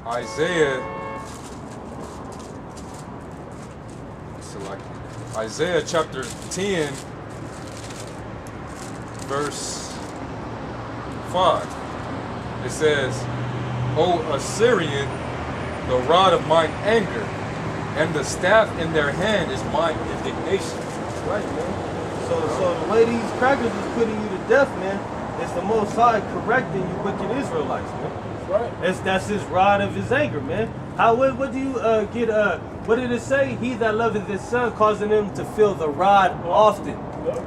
Isaiah chapter 10, verse 5. It says, O Assyrian, the rod of mine anger, and the staff in their hand is mine indignation. Right, man. So the way these crackers is putting you to death, man, is the Most High correcting you wicked Israelites, man. Right. That's his rod of his anger, man. What do you get? What did it say? He that loveth his son, causing him to feel the rod often. Yep.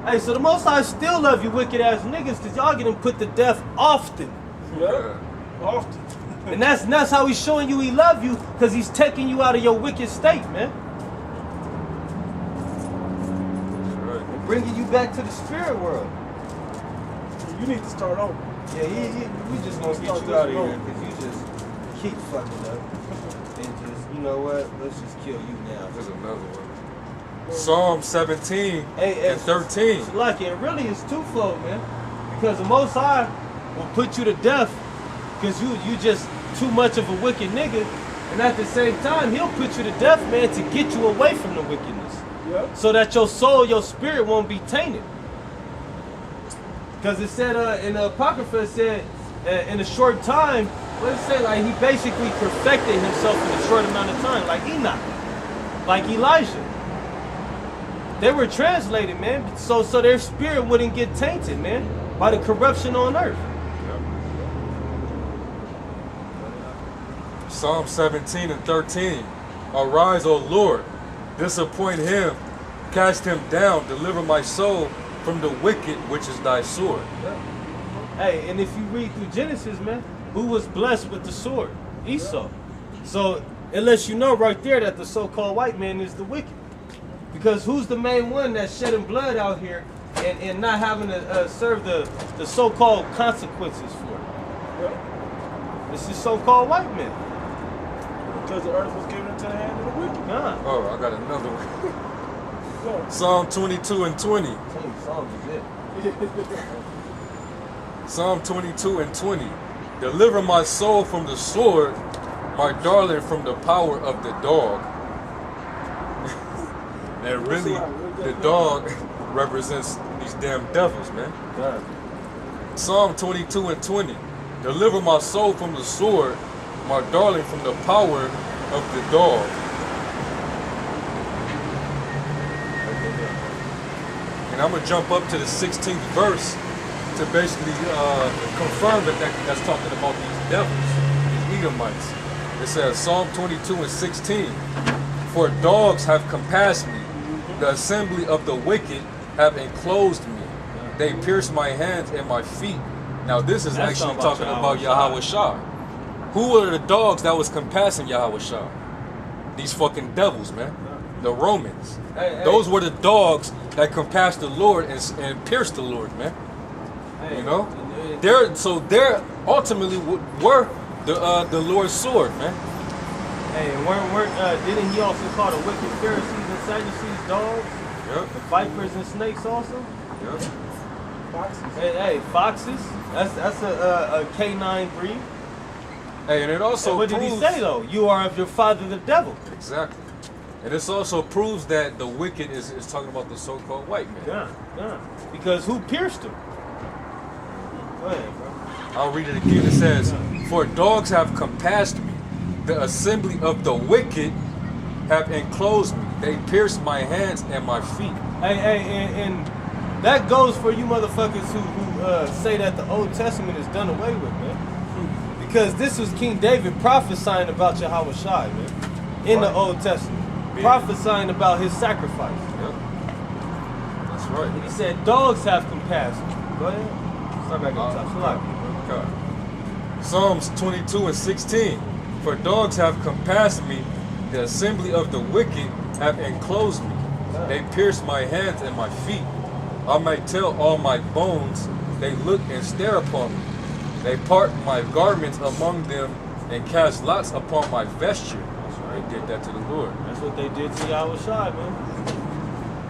Hey, so the Most High still love you wicked ass niggas, cause y'all get him put to death often. Yep. Often. And that's how he's showing you he love you, cause he's taking you out of your wicked state, man. Right. And bringing you back to the spirit world. You need to start over. Yeah, we just gonna get you out of here, cause you just keep fucking up. And just, you know what? Let's just kill you now. There's another one. Psalm 17 and 13. Like it really is twofold, man. Because the Most High will put you to death because you just too much of a wicked nigga, and at the same time he'll put you to death, man, to get you away from the wickedness. Yep. So that your soul, your spirit won't be tainted. Because it said in the Apocrypha, it said in a short time, what did it say? Like he basically perfected himself in a short amount of time, like Enoch, like Elijah. They were translated, man, so their spirit wouldn't get tainted, man, by the corruption on earth. Psalm 17 and 13. Arise, O Lord, disappoint him, cast him down, deliver my soul from the wicked, which is thy sword. Hey, and if you read through Genesis, man, who was blessed with the sword? Esau. So it lets you know right there that the so-called white man is the wicked. Because who's the main one that's shedding blood out here and not having to serve the so-called consequences for it? Yep. It's the so-called white man. Because the earth was given into the hand of the wicked. Nah. Oh, I got another one. So, Psalm 22 and 20. Psalms is it. Psalm 22 and 20. Deliver my soul from the sword, my darling from the power of the dog. And really, the dog represents these damn devils, man. God. Psalm 22 and 20. Deliver my soul from the sword, my darling from the power of the dog. And I'm going to jump up to the 16th verse to basically confirm that's talking about these devils, these Edomites. It says, Psalm 22 and 16. For dogs have compassed me. The assembly of the wicked have enclosed me. They pierced my hands and my feet. Now this is That's actually talking about Yahweh Shah. Who were the dogs that was compassing Yahweh Shah? These fucking devils, man. The Romans. Those were the dogs that compassed the Lord and pierced the Lord, man. You know? They're ultimately were the Lord's sword, man. Hey, and didn't he also call the wicked Pharisees and Sadducees dogs? Yep. The vipers and snakes also? Yep. foxes. Hey, foxes. That's a canine breed. Hey, and it also And what did he say though? You are of your father the devil. Exactly. And this also proves that the wicked is talking about the so-called white man. Yeah. Because who pierced him? Go ahead, bro. I'll read it again. It says, for dogs have compassed me. The assembly of the wicked have enclosed me. They pierced my hands and my feet. Hey, and that goes for you motherfuckers who say that the Old Testament is done away with, man. Because this was King David prophesying about Yahweh Shai, man. In the Old Testament. Prophesying about his sacrifice. Yep. That's right. And he said, dogs have compassed me. Go ahead. Start back on top. Okay. Psalms 22 and 16. For dogs have compassed me, the assembly of the wicked have enclosed me. They pierced my hands and my feet. I might tell all my bones, they look and stare upon me. They part my garments among them and cast lots upon my vesture. That's right. They did that to the Lord. That's what they did to Yahweh Shai, man.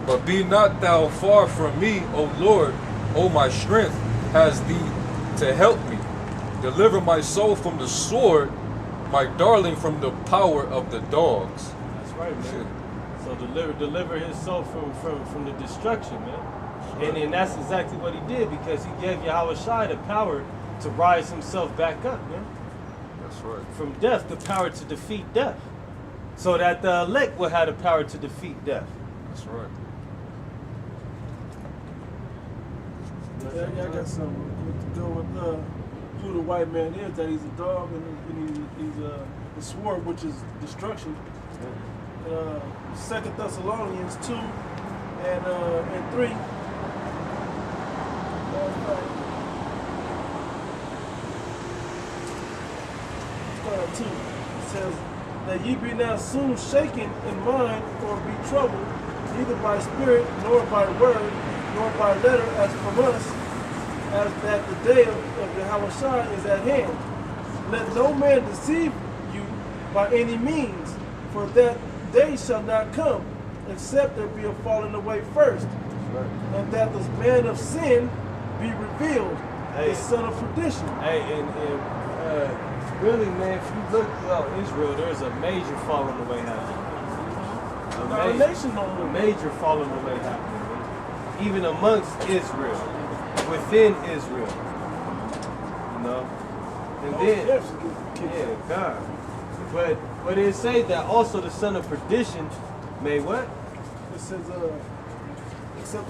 But be not thou far from me, O Lord, O my strength has thee to help me. Deliver my soul from the sword, my darling from the power of the dogs. That's right, man. So deliver his soul from the destruction, man. And then that's exactly what he did, because he gave Yahweh Shai the power to rise himself back up, man. That's right. From death, the power to defeat death. So that the elect will have the power to defeat death. That's right. Yeah, I got something to go with who the white man is. That he's a dog and he's the sword, which is destruction. 2 Thessalonians 2 and 3. 2. It says that ye be not soon shaken in mind or be troubled, neither by spirit, nor by word, nor by letter as from us, as that the day of Yahweh Shai is at hand. Let no man deceive you by any means, for that day shall not come, except there be a falling away first, and that the man of sin be revealed, the son of perdition. Hey, and really, man, if you look throughout Israel, there's a major falling away happening. A major falling away happening, man. Even amongst Israel, within Israel, you know. And then, yeah, God. But it say that also the son of perdition may what? It says, except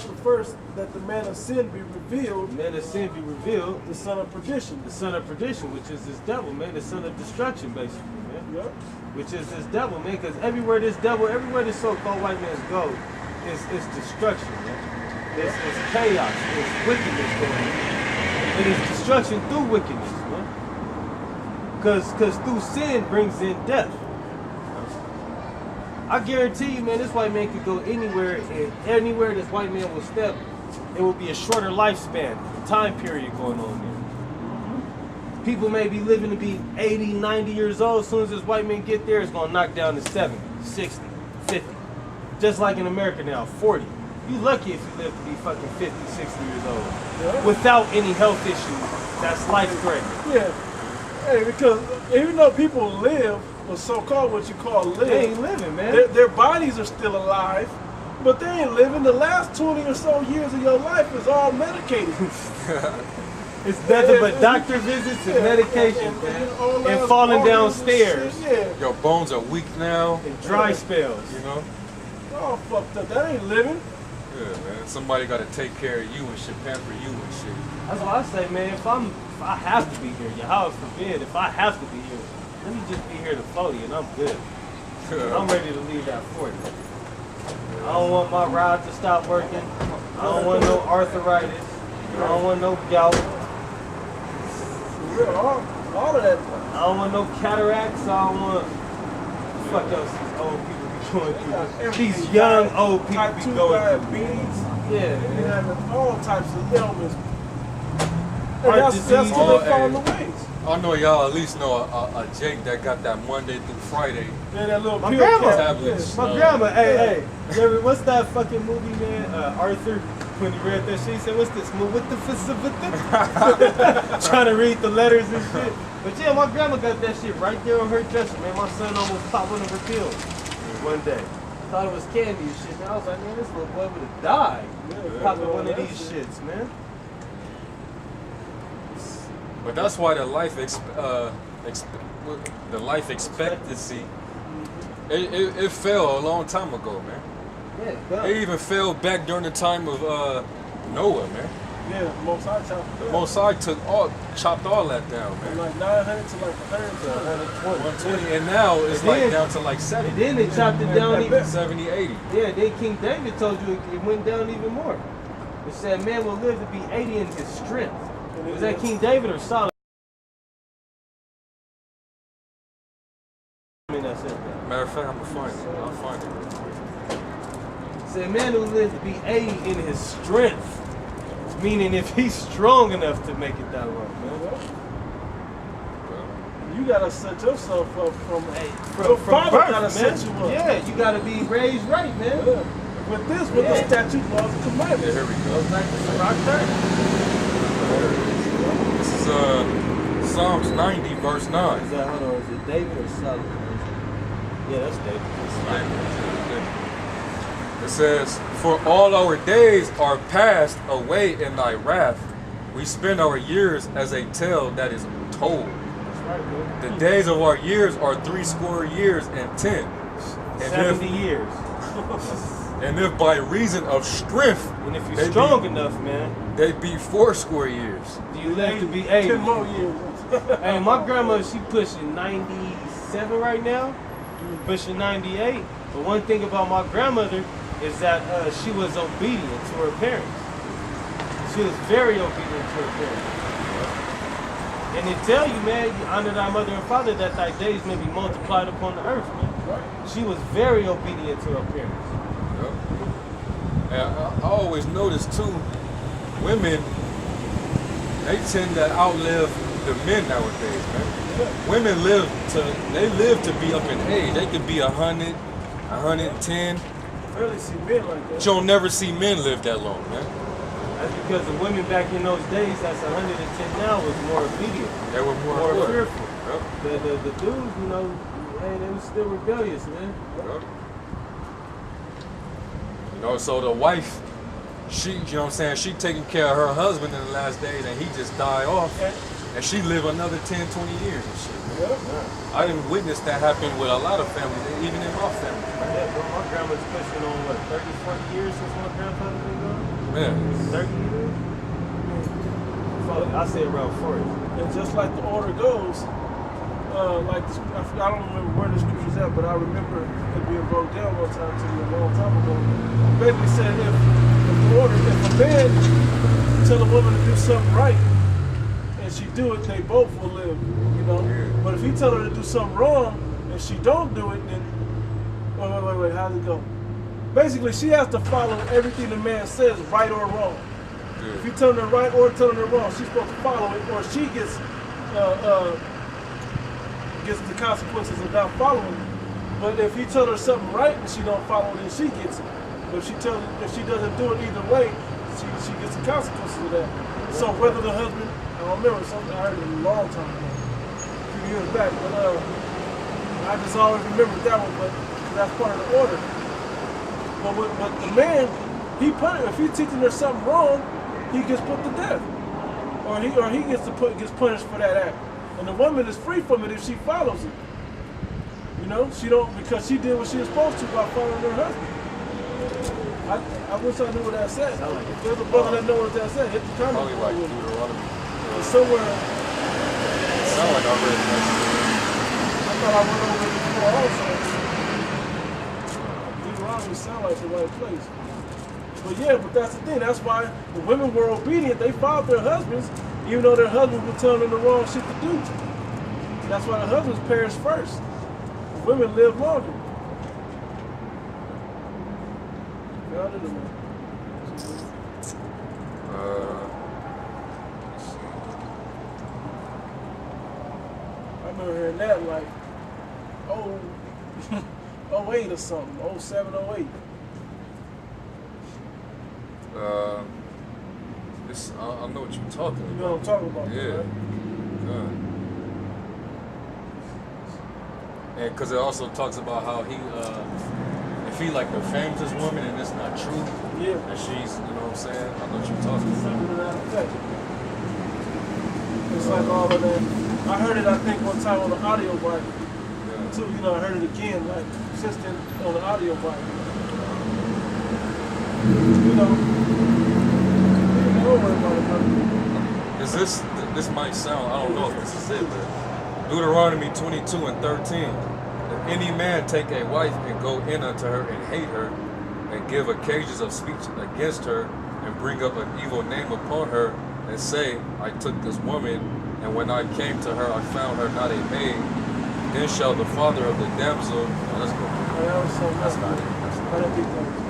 the first, that the man of sin be revealed. Man of sin be revealed. The son of perdition. The son of perdition, which is this devil, man. The son of destruction, basically, man. Yep. Which is this devil, man. Because everywhere this so-called white man's go, it's destruction, man. It's chaos. It's wickedness going on. And it's destruction through wickedness, man. Because through sin brings in death. I guarantee you, man, this white man could go anywhere, and anywhere this white man will step, it will be a shorter lifespan, time period going on there. People may be living to be 80, 90 years old. As soon as this white man get there, it's going to knock down to 70, 60, 50. Just like in America now, 40. You lucky if you live to be fucking 50, 60 years old. Yeah. Without any health issues that's life-threatening. Yeah. Hey, because even though people live, or so-called what you call live, They ain't living, man. their bodies are still alive, but they ain't living. The last 20 or so years of your life is all medicated. It's nothing but doctor visits and medication, man. And falling downstairs. Yeah. Your bones are weak now. And dry spells. You know? All fucked up. That ain't living. Yeah, man. Somebody got to take care of you and shit, pamper you and shit. That's why I say, man, if I have to be here, Yahweh forbid, if I have to be here, let me just be here to 40 and I'm good. I'm ready to leave that 40. I don't want my rod to stop working. I don't want no arthritis. I don't want no gout. Yeah, all of that. I don't want no cataracts. I don't want fuck else these old people be going through. These young old people Type be 2 going diabetes. through. Yeah, And man. having all types of ailments. Heart And that's disease. what they fall on the wings. I know y'all at least know a Jake that got that Monday through Friday Yeah, that little My pill grandma. cap. tablets. My grandma, hey, what's that fucking movie, man? Arthur, when he read that shit, he said, what's this movie? What the trying to read the letters and shit. But yeah, my grandma got that shit right there on her dresser, man. My son almost popped one of her pills one day. Thought it was candy and shit, man. I was like, man, this little boy would have died popping one of these shits, man. But that's why the life expectancy it fell a long time ago, man. Yeah, It even fell back during the time of Noah, man. Yeah, the Most High chopped it The down. Most High chopped all that down, From man. like 900 to like 120. 120, and now it's And like then- down to like And 70, then they chopped it down even. 70, 80. Yeah, then King David told you it went down even more. It said man will live to be 80 in his strength. Was that King David or Solomon that said that? Matter of fact, I'm gonna find it. I'll find it. It said man will live to be 80 in his strength. Meaning if he's strong enough to make it that long, man. You gotta set yourself up from From Father birth, gotta man. set you up. Yeah, you gotta be raised right, man. Yeah. With the statutes, laws, and Yeah, commandments. here we go. Goes back to Rock 30. This is Psalms 90, verse 9. Is that, hold on, is it David or Solomon? Yeah, that's David. It says, "For all our days are passed away in thy wrath. We spend our years as a tale that is told. That's right, man. The days of our years are 60 years and 10. And 70 years. if by reason of strength, And if you're strong enough, man, they be 80 years. do you live to be 80? 10 more years. Hey, my grandma, she pushing 97 right now, pushing 98. But one thing about my grandmother is that she was obedient to her parents. She was very obedient to her parents. And they tell you, man, you honor thy mother and father that thy days may be multiplied upon the earth, man. She was very obedient to her parents. And I always notice too, women, they tend to outlive the men nowadays, man. Women live to be up in age. They could be 100, 110. I rarely see men like that. But you don't never see men live that long, man. That's because the women back in those days, that's 110 now, was more obedient, They were more more alert. fearful. Yep. The dudes, you know, hey, they were still rebellious, man. Yep. You know, so the wife, she, you know what I'm saying, she taking care of her husband in the last days and he just died off. And she live another 10, 20 years and shit. Yeah. I didn't witness that happen with a lot of families, even in my family. Yeah, but my grandma's pushing on, what, 30, 40 years since my grandfather been gone? Man. 30 years? I say around 40. And just like the order goes, like I don't remember where the scripture's at, but I remember it being broke down one time to me a long time ago. Basically said if a man tell a woman to do something right and she do it, they both will live, you know. But if he tell her to do something wrong and she don't do it, then wait, how's it go? Basically, she has to follow everything the man says, right or wrong. If you telling her right or telling her wrong, she's supposed to follow it, or she gets the consequences of not following it. But if he tell her something right and she don't follow it, then she gets it. But if she doesn't do it either way, she gets the consequences of that. So whether the husband, I don't remember something I heard it a long time ago, a few years back, but I just always remembered that one, but that's part of the order. But the man, if he's teaching her something wrong, he gets put to death, or he gets punished for that act. And the woman is free from it if she follows it. You know, because she did what she was supposed to by following her husband. I wish I knew what that said. If there's a brother that knows what that said, hit the comment. Probably like Deuteronomy. It's somewhere. It sounds like I read that. I thought I went over it before also. Deuteronomy sound like the right place. But yeah, but that's the thing. That's why the women were obedient. They followed their husbands, even though their husbands were telling them the wrong shit to do. That's why the husbands perished first. The women lived longer. I remember hearing that like, 08 or something, 07, 08. I know what you're talking about. You know what I'm talking about? Yeah. Right? Yeah. And because it also talks about how he, if he like defames this woman and it's not true, Yeah. and she's, you know what I'm saying? I know what you're talking about. Something to that effect. It's like all of that. I heard it, I think, one time on the audio Bible. Yeah. Too, you know, I heard it again, like, since then, on the audio Bible. You know, don't worry about it, brother. Is this might sound, I don't know if this is it, but Deuteronomy 22 and 13. If any man take a wife and go in unto her and hate her, and give occasions of speech against her, and bring up an evil name upon her, and say, I took this woman, and when I came to her, I found her not a maid, then shall the father of the damsel, let's go. That's not it. I didn't think that was it.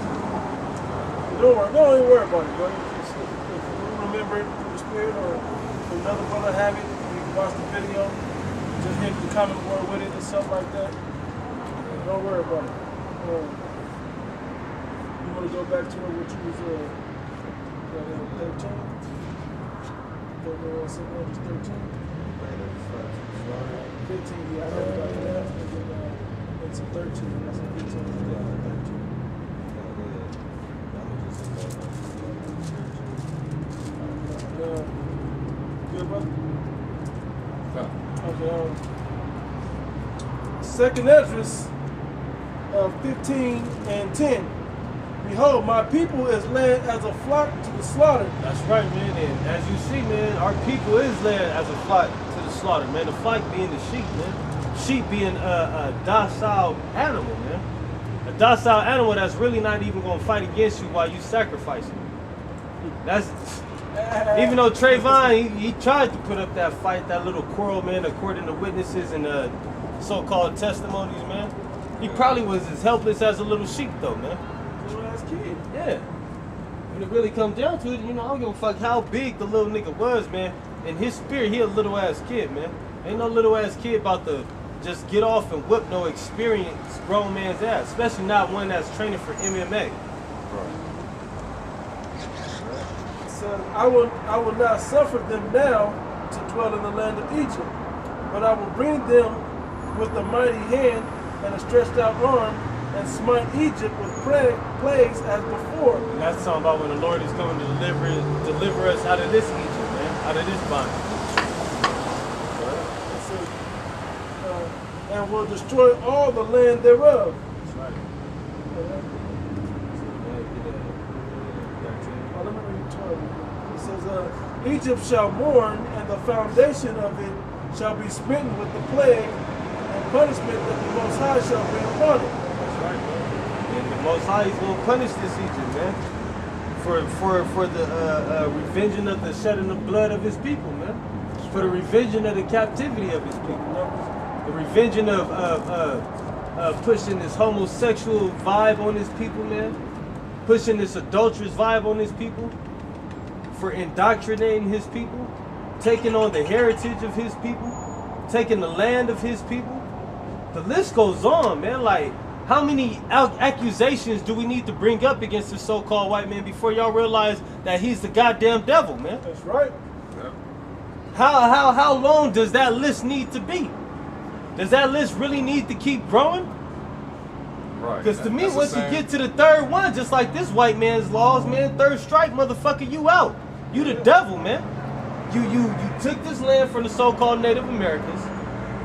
Don't even worry about it, bro. If you remember it through the spirit, or if another brother have it, you can watch the video, just hit the comment board with it or something like that. Don't worry about it. You want to go back to what you was 13? Don't know what I said, that was 13? 15, yeah, I never got to that. And then it's 13. That's a 15. Yeah, 13. Good, brother? Okay, Second Esdras 15 and 10. Behold, my people is led as a flock to the slaughter. That's right, man. And as you see, man, our people is led as a flock to the slaughter, man. The flock being the sheep, man. Sheep being a docile animal, man. A docile animal that's really not even going to fight against you while you sacrifice it. That's even though Trayvon, he tried to put up that fight, that little quarrel, man, according to witnesses and so-called testimonies, man. He probably was as helpless as a little sheep, though, man. Little ass kid. Yeah. When it really comes down to it, you know, I don't give a fuck how big the little nigga was, man. In his spirit, he a little ass kid, man. Ain't no little ass kid about to just get off and whip no experienced grown man's ass, especially not one that's training for MMA. Says, I will not suffer them now to dwell in the land of Egypt, but I will bring them with a mighty hand and a stretched out arm, and smite Egypt with plagues as before. And that's talking about when the Lord is coming to deliver us out of this Egypt, man, out of this bondage. And will destroy all the land thereof. That's right. Let me read 12. It says, Egypt shall mourn, and the foundation of it shall be smitten with the plague, and punishment that the Most High shall bring upon it. That's right, man. And the Most High is going to punish this Egypt, man, for the revenging of the shedding of blood of his people, man. For the revenging of the captivity of his people. The revenging of pushing this homosexual vibe on his people, man. Pushing this adulterous vibe on his people. For indoctrinating his people. Taking on the heritage of his people. Taking the land of his people. The list goes on, man. Like, how many accusations do we need to bring up against the so-called white man before y'all realize that he's the goddamn devil, man? That's right. Yeah. How long does that list need to be? Does that list really need to keep growing? Right. Because to me, That's once the you same. get to the third one, just like this white man's laws, man, third strike, motherfucker, you out. You the devil, man. You took this land from the so-called Native Americans.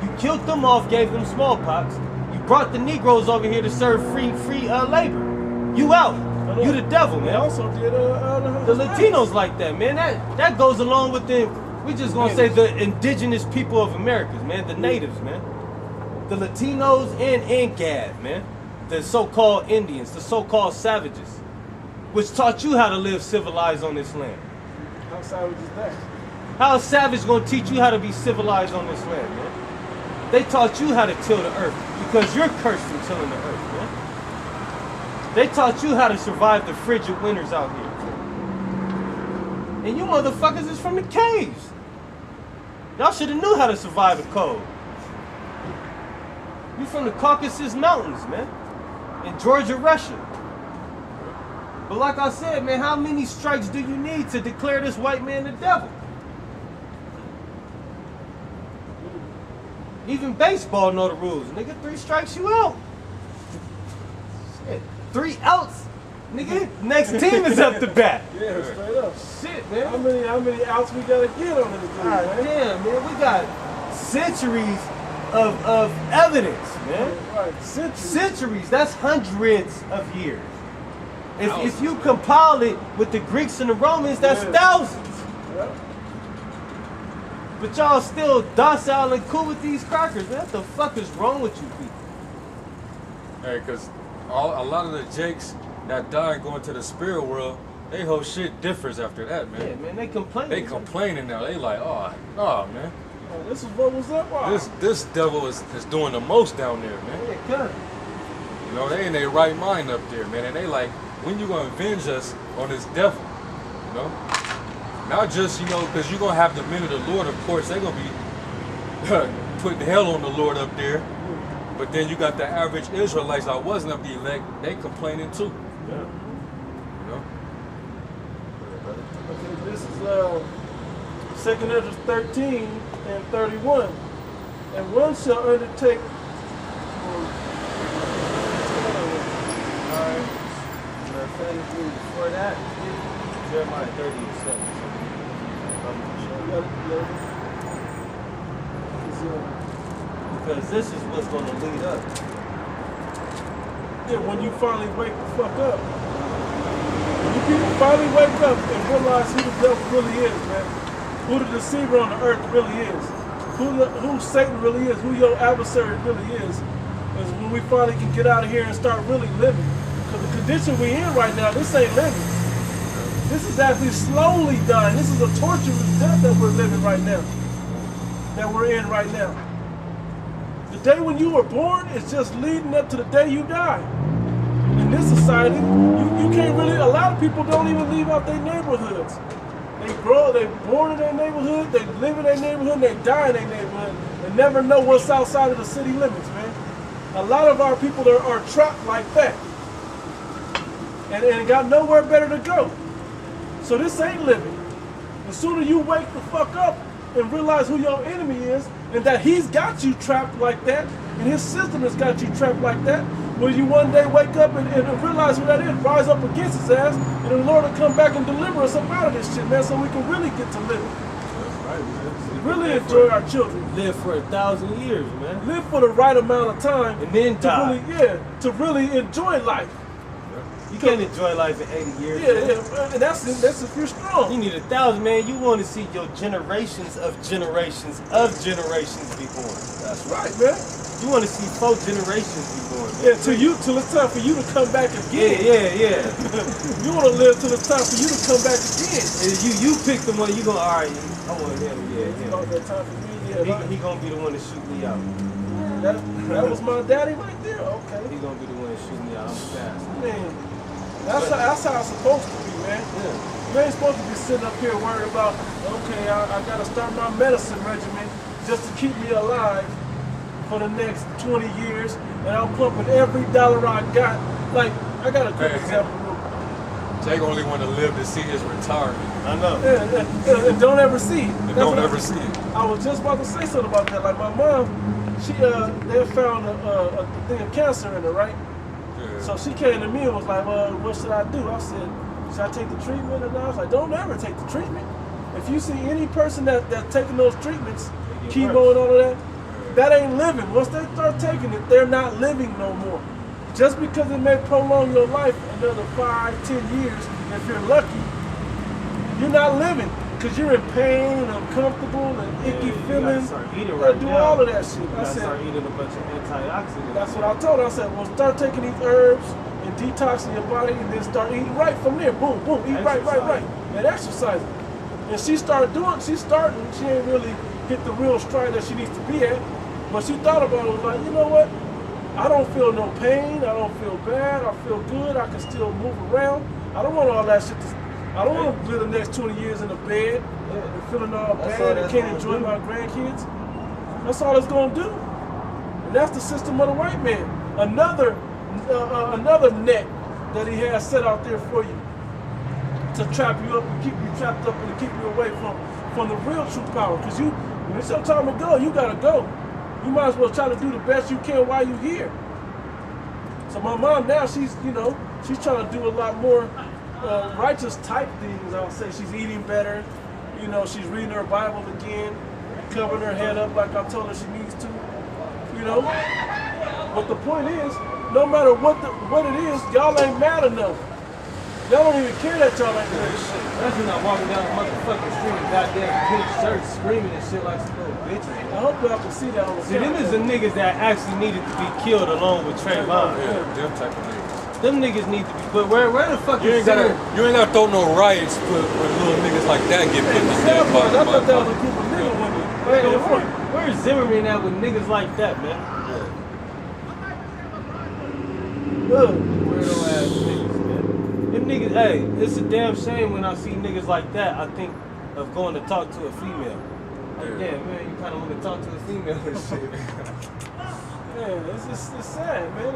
You killed them off, gave them smallpox. You brought the Negroes over here to serve free labor. You out. You the devil, They man. also did The Latinos like that, man. That goes along with the, we just gonna say the indigenous people of Americas, man. The natives, man. The Latinos and Gad, man. The so-called Indians, the so-called savages, which taught you how to live civilized on this land. How savage is that? How is savage gonna teach you how to be civilized on this land, man? They taught you how to till the earth because you're cursed from tilling the earth, man. They taught you how to survive the frigid winters out here. And you motherfuckers is from the caves. Y'all should have knew how to survive the cold. You from the Caucasus Mountains, man. In Georgia, Russia. But like I said, man, how many strikes do you need to declare this white man the devil? Even baseball know the rules. Nigga, 3 strikes, you out. Shit. 3 outs. Nigga, next team is up to bat. Yeah, straight up. Shit, man. How many outs we gotta get on this dude, God man? damn, man. We got centuries of evidence, man. Right, centuries. Centuries. That's hundreds of years. If you compile it with the Greeks and the Romans, that's thousands. Yep. But y'all still docile and cool with these crackers, man. What the fuck is wrong with you people? Hey, because a lot of the jakes that die and go into the spirit world, they whole shit differs after that, man. Yeah, man, they complaining. They complaining now. They like, oh, man. Oh, this is what was up. Wow. This devil is doing the most down there, man. Yeah, cut. You know, they in their right mind up there, man. And they like, when you gonna avenge us on this devil? You know? Not just, you know, because you're gonna have the men of the Lord, of course, they're gonna be putting hell on the Lord up there. But then you got the average Israelites that wasn't of the elect, they complaining too. Yeah. You know? Okay, this is 2 Ezra 13 and 31. And one shall undertake. Alright. Before that, Jeremiah 30:7. Because this is what's going to lead up. Yeah, when you finally wake the fuck up. When you people finally wake up and realize who the devil really is, man. Who the deceiver on the earth really is. Who Satan really is. Who your adversary really is when we finally can get out of here and start really living. Because the condition we in right now, this ain't living. This is actually slowly dying. This is a torturous death that we're living right now. That we're in right now. The day when you were born is just leading up to the day you die. In this society, you can't really, a lot of people don't even leave out their neighborhoods. They're born in their neighborhood, they live in their neighborhood, and they die in their neighborhood, and never know what's outside of the city limits, man. A lot of our people are trapped like that. And got nowhere better to go. So this ain't living. The sooner you wake the fuck up and realize who your enemy is, and that he's got you trapped like that, and his system has got you trapped like that, will you one day wake up and realize who that is, rise up against his ass, and the Lord will come back and deliver us up out of this shit, man, so we can really get to living. That's right, man. Really enjoy our children. Live for 1,000 years, man. Live for the right amount of time. And then die. To really enjoy life. You can't enjoy life in 80 years. Yeah, and that's if you're strong. You need 1,000, man. You want to see your generations of generations be born. That's right, man. You want to see 4 generations be born. Man. Yeah, till it's time for you to come back again. Yeah. You want to live till it's time for you to come back again. And you pick the one you gonna, all right, I want him, It's about that time for me, yeah. He gonna be the one to shoot me out. That was my daddy right there. Okay. He gonna be the one to shoot me out. I'm fast. Man, that's how it's supposed to be, man. Yeah. You ain't supposed to be sitting up here worried about, okay, I got to start my medicine regimen just to keep me alive for the next 20 years, and I'm pumping every dollar I got. Like, I got a good example. Jake only want to live to see his retirement. I know. Yeah, and don't ever see it. And don't ever see it. I was just about to say something about that. Like, my mom, they found a thing of cancer in her, right? Yeah. So she came to me and was like, well, what should I do? I said, should I take the treatment? And I was like, don't ever take the treatment. If you see any person that's taking those treatments, chemo and all of that, that ain't living. Once they start taking it, they're not living no more. Just because it may prolong your life another 5, 10 years, if you're lucky, you're not living. Because you're in pain and uncomfortable and icky feelings. You gotta do all of that shit. I said, start eating a bunch of antioxidants. That's what I told her. I said, well, start taking these herbs and detoxing your body, and then start eating right from there. Boom, boom, eat right. And exercising. And she starting. She ain't really hit the real stride that she needs to be at. But she thought about it, was like, you know what? I don't feel no pain. I don't feel bad. I feel good. I can still move around. I don't want all that shit I don't want to live the next 20 years in a bed and feeling all bad and can't enjoy my grandkids. That's all it's going to do. And that's the system of the white man. Another net that he has set out there for you to trap you up and keep you trapped up and to keep you away from the real true power. Because when it's your time to go, you got to go. You might as well try to do the best you can while you're here. So my mom now, she's trying to do a lot more righteous type things. I'll say she's eating better. She's reading her Bible again, covering her head up like I told her she needs to. But the point is, no matter what it is, y'all ain't mad enough. Y'all don't even care that y'all ain't doing shit. Imagine not walking down the motherfucking street in goddamn pink shirts screaming and shit like some little bitches. I hope y'all can see that on the See, them is the niggas that actually needed to be killed along with Trayvon. Yeah, them type of niggas. Them niggas need to be, but where the fuck You is ain't gotta throw no riots with little niggas like that get put in the dead I thought that was a group of nigga women. Where's Zimmerman at with niggas like that, man? Weirdo ass niggas, man. Them niggas, hey, it's a damn shame when I see niggas like that. I think of going to talk to a female. Like, damn, man, you kind of want to talk to a female and shit. Man, it's sad, man.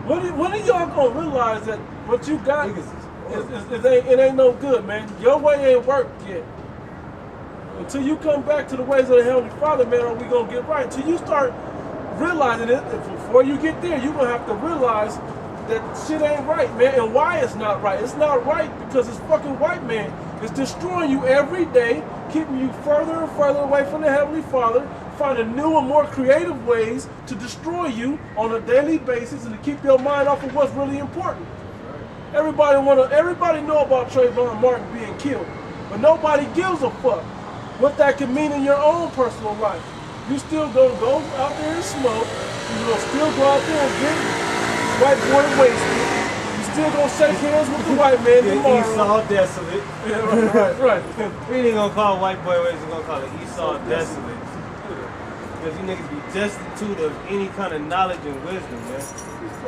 When are y'all gonna realize that what you got it ain't no good, man? Your way ain't worked yet. Until you come back to the ways of the Heavenly Father, man, are we gonna get right? Until you start realizing it, before you get there, you're gonna have to realize that shit ain't right, man. And why it's not right? It's not right because this fucking white man is destroying you every day, keeping you further and further away from the Heavenly Father, finding new and more creative ways to destroy you on a daily basis and to keep your mind off of what's really important. Everybody know about Trayvon Martin being killed, but nobody gives a fuck what that could mean in your own personal life. You still gonna go out there and smoke. You gonna still go out there and get white boy wasted. You still gonna shake hands with the white man tomorrow. Esau desolate. Yeah, right. We ain't gonna call white boy wasted, we're gonna call it Esau desolate. Because you niggas be destitute of any kind of knowledge and wisdom, man.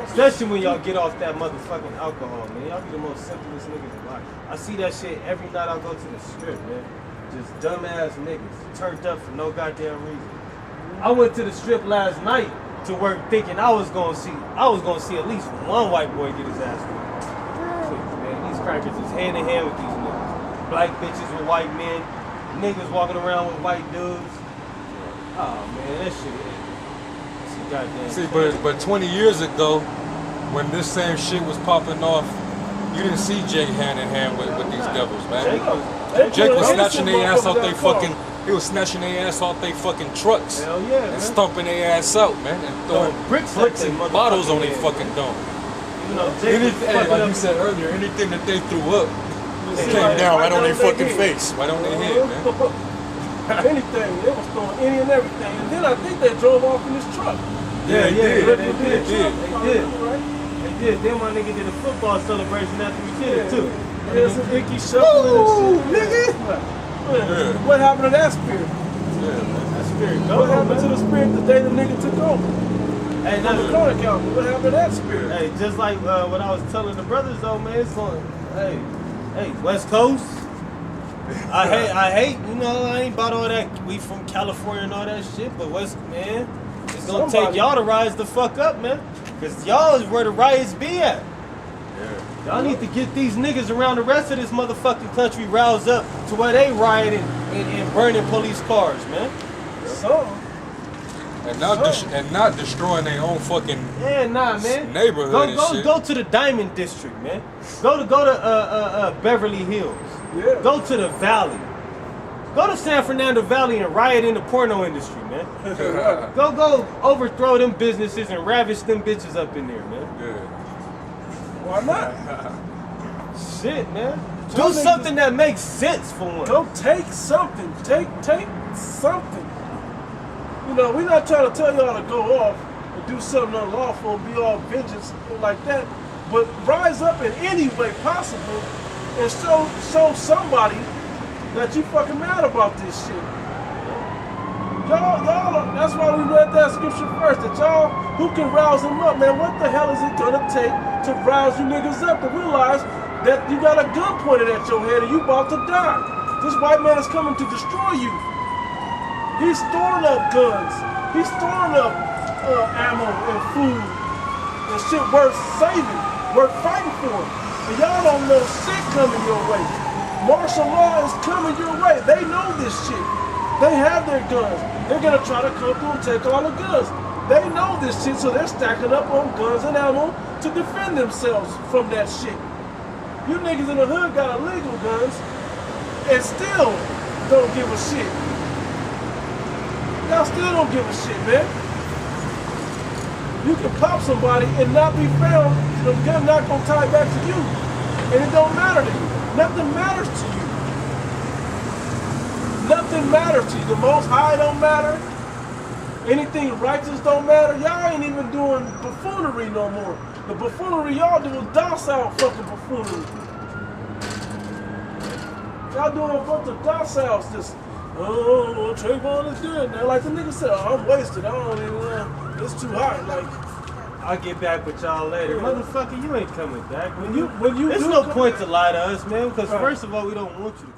Especially when y'all get off that motherfucking alcohol, man. Y'all be the most simplest niggas alive. I see that shit every night I go to the strip, man. Just dumbass niggas, turned up for no goddamn reason. I went to the strip last night to work thinking I was gonna see at least one white boy get his ass whipped. Man, these crackers is hand in hand with these niggas. Black bitches with white men, niggas walking around with white dudes. Oh man, that shit is goddamn. See, but 20 years ago, when this same shit was popping off, you didn't see Jake hand in hand with these devils, man. Jake was snatching their ass out they fucking. He was snatching their ass off they fucking trucks. Hell yeah, man. And stomping their ass out, man, and throwing bricks and bottles on their fucking dome. You know, Jake like you said earlier, anything that they threw up came down right on their fucking face, right on their head, man. Anything, they was throwing any and everything, and then I think they drove off in this truck. Yeah, they did. Then my nigga did a football celebration after we did it too. Yeah, some icky shuffling and shit. Nigga! What happened to that spirit? Yeah, man. That spirit What happened to the spirit the day the nigga took over? Hey, On the corner counter, what happened to that spirit? Hey, just like what I was telling the brothers though, man, it's going, hey, West Coast. I hate, you know, I ain't about all that. We from California and all that shit, but man, it's gonna take y'all to rise the fuck up, man. Cause y'all is where the riots be at. Yeah. Y'all need to get these niggas around the rest of this motherfucking country roused up to where they rioting and burning police cars, man. And not destroying their own fucking man. neighborhood and shit. Go to the Diamond District, man. Go to Beverly Hills. Yeah. Go to the Valley. Go to San Fernando Valley and riot in the porno industry, man. Go overthrow them businesses and ravish them bitches up in there, man. Yeah. Why not? Shit, man. Do something that makes sense for one. Go take something. Take something. You know, we're not trying to tell y'all to go off and do something unlawful, be all vengeance like that, but rise up in any way possible and show somebody that you fucking mad about this shit. Y'all, that's why we read that scripture first, that y'all, who can rouse them up, man? What the hell is it gonna take to rouse you niggas up to realize that you got a gun pointed at your head and you about to die? This white man is coming to destroy you. He's storing up guns. He's storing up ammo and food and shit worth saving, worth fighting for. And y'all don't know shit coming your way. Martial law is coming your way. They know this shit. They have their guns. They're gonna try to come through and take all the guns. They know this shit, so they're stacking up on guns and ammo to defend themselves from that shit. You niggas in the hood got illegal guns and still don't give a shit. Y'all still don't give a shit, man. You can pop somebody and not be found. The gun not gonna tie back to you. And it don't matter to you. Nothing matters to you. Nothing matters to you. The Most High don't matter. Anything righteous don't matter. Y'all ain't even doing buffoonery no more. The buffoonery y'all do is docile fucking buffoonery. Y'all doing a bunch of dociles just, oh, Trayvon is good. Now, like the nigga said, oh, I'm wasted. I don't even, it's too hot. Like, I'll get back with y'all later. Yeah. Motherfucker, you ain't coming back. when you There's do no come point back- to lie to us, man, because Right. first of all, we don't want you to